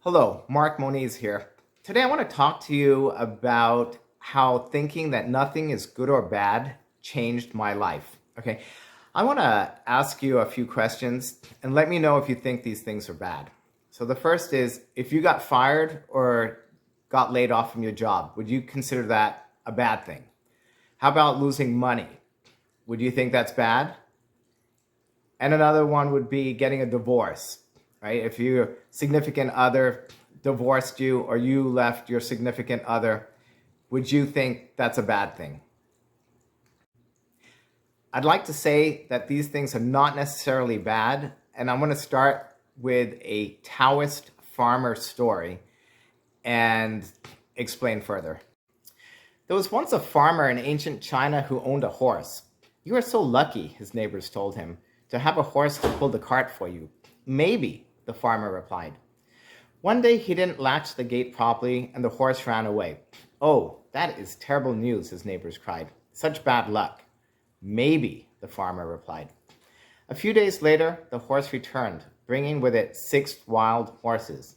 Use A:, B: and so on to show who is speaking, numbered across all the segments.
A: Hello, Mark Moniz here. Today I want to talk to you about how thinking that nothing is good or bad changed my life. Okay, I want to ask you a few questions and let me know if you think these things are bad. So the first is, if you got fired or got laid off from your job, would you consider that a bad thing? How about losing money? Would you think that's bad? And another one would be getting a divorce, right? If your significant other divorced you or you left your significant other, would you think that's a bad thing? I'd like to say that these things are not necessarily bad, and I'm going to start with a Taoist farmer story and explain further. There was once a farmer in ancient China who owned a horse. "You are so lucky," his neighbors told him, "to have a horse to pull the cart for you." "Maybe," the farmer replied. One day he didn't latch the gate properly and the horse ran away. "Oh, that is terrible news," his neighbors cried. "Such bad luck." "Maybe," the farmer replied. A few days later, the horse returned, bringing with it 6 wild horses.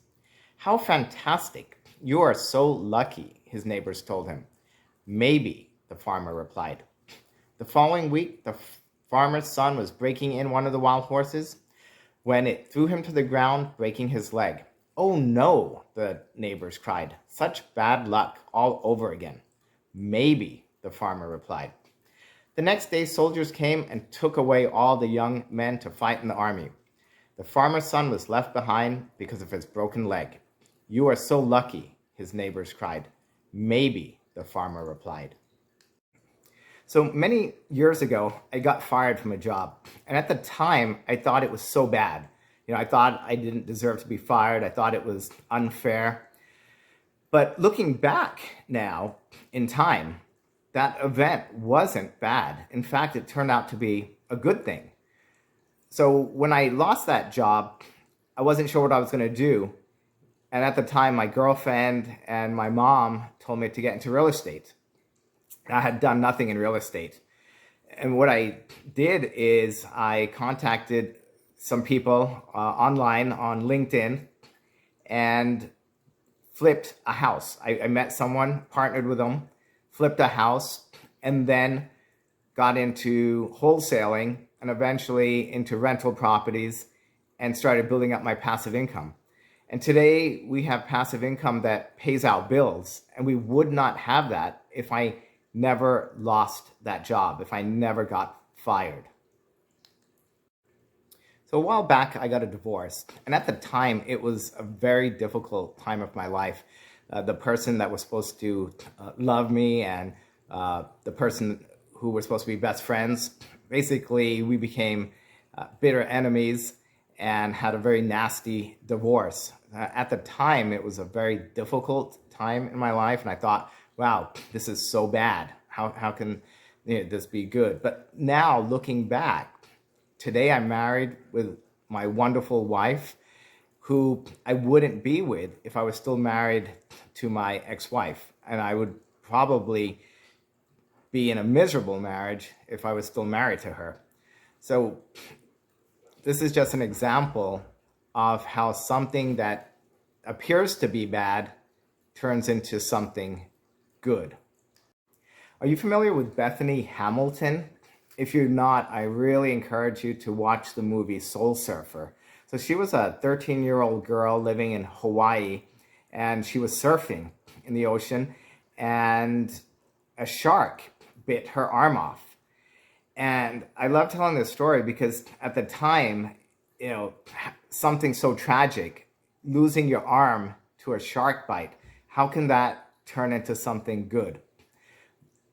A: "How fantastic! You are so lucky," his neighbors told him. "Maybe," the farmer replied. The following week, the farmer's son was breaking in one of the wild horses when it threw him to the ground, breaking his leg. "Oh no," the neighbors cried. "Such bad luck all over again." "Maybe," the farmer replied. The next day, soldiers came and took away all the young men to fight in the army. The farmer's son was left behind because of his broken leg. "You are so lucky," his neighbors cried. "Maybe," the farmer replied. So many years ago, I got fired from a job. And at the time, I thought it was so bad. I thought I didn't deserve to be fired. I thought it was unfair. But looking back now in time, that event wasn't bad. In fact, it turned out to be a good thing. So when I lost that job, I wasn't sure what I was going to do. And at the time, my girlfriend and my mom told me to get into real estate. I had done nothing in real estate. And what I did is I contacted some people online on LinkedIn and flipped a house. I met someone, partnered with them, flipped a house, and then got into wholesaling and eventually into rental properties and started building up my passive income. And today we have passive income that pays out bills, and we would not have that if I never lost that job, if I never got fired. So a while back, I got a divorce. And at the time, it was a very difficult time of my life. The person that was supposed to love me and the person who were supposed to be best friends, basically, we became bitter enemies and had a very nasty divorce. At the time, it was a very difficult time in my life. And I thought, wow, this is so bad. How can this be good? But now, looking back, today I'm married with my wonderful wife, who I wouldn't be with if I was still married to my ex-wife. And I would probably be in a miserable marriage if I was still married to her. So this is just an example of how something that appears to be bad turns into something good. Are you familiar with Bethany Hamilton? If you're not, I really encourage you to watch the movie Soul Surfer. So she was a 13-year-old girl living in Hawaii, and she was surfing in the ocean, and a shark bit her arm off. And I love telling this story because at the time, something so tragic, losing your arm to a shark bite, how can that turn into something good?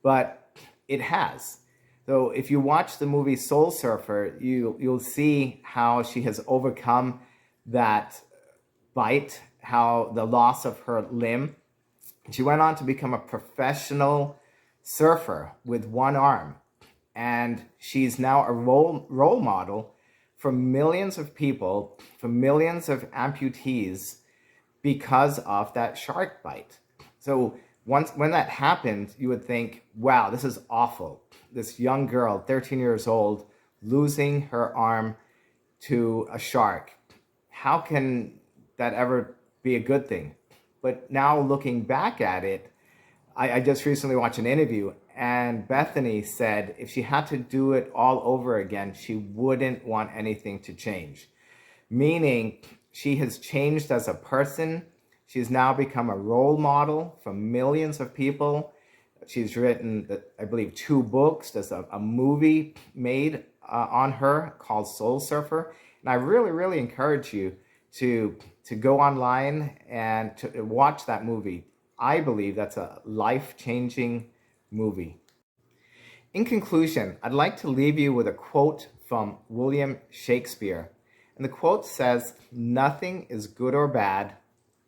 A: But it has. So if you watch the movie Soul Surfer, you'll see how she has overcome that bite, how the loss of her limb. She went on to become a professional surfer with one arm. And she's now a role model for millions of people, for millions of amputees, because of that shark bite. So when that happened, you would think, wow, this is awful. This young girl, 13 years old, losing her arm to a shark. How can that ever be a good thing. But now looking back at it, I just recently watched an interview, and Bethany said if she had to do it all over again, she wouldn't want anything to change. Meaning, she has changed as a person. She's now become a role model for millions of people. She's written, I believe, 2 books. There's a movie made on her called Soul Surfer. And I really, really encourage you to go online and to watch that movie. I believe that's a life-changing movie. In conclusion, I'd like to leave you with a quote from William Shakespeare. And the quote says, "Nothing is good or bad,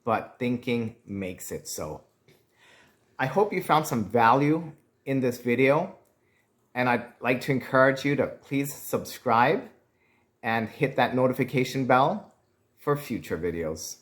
A: but thinking makes it so." I hope you found some value in this video, and I'd like to encourage you to please subscribe and hit that notification bell for future videos.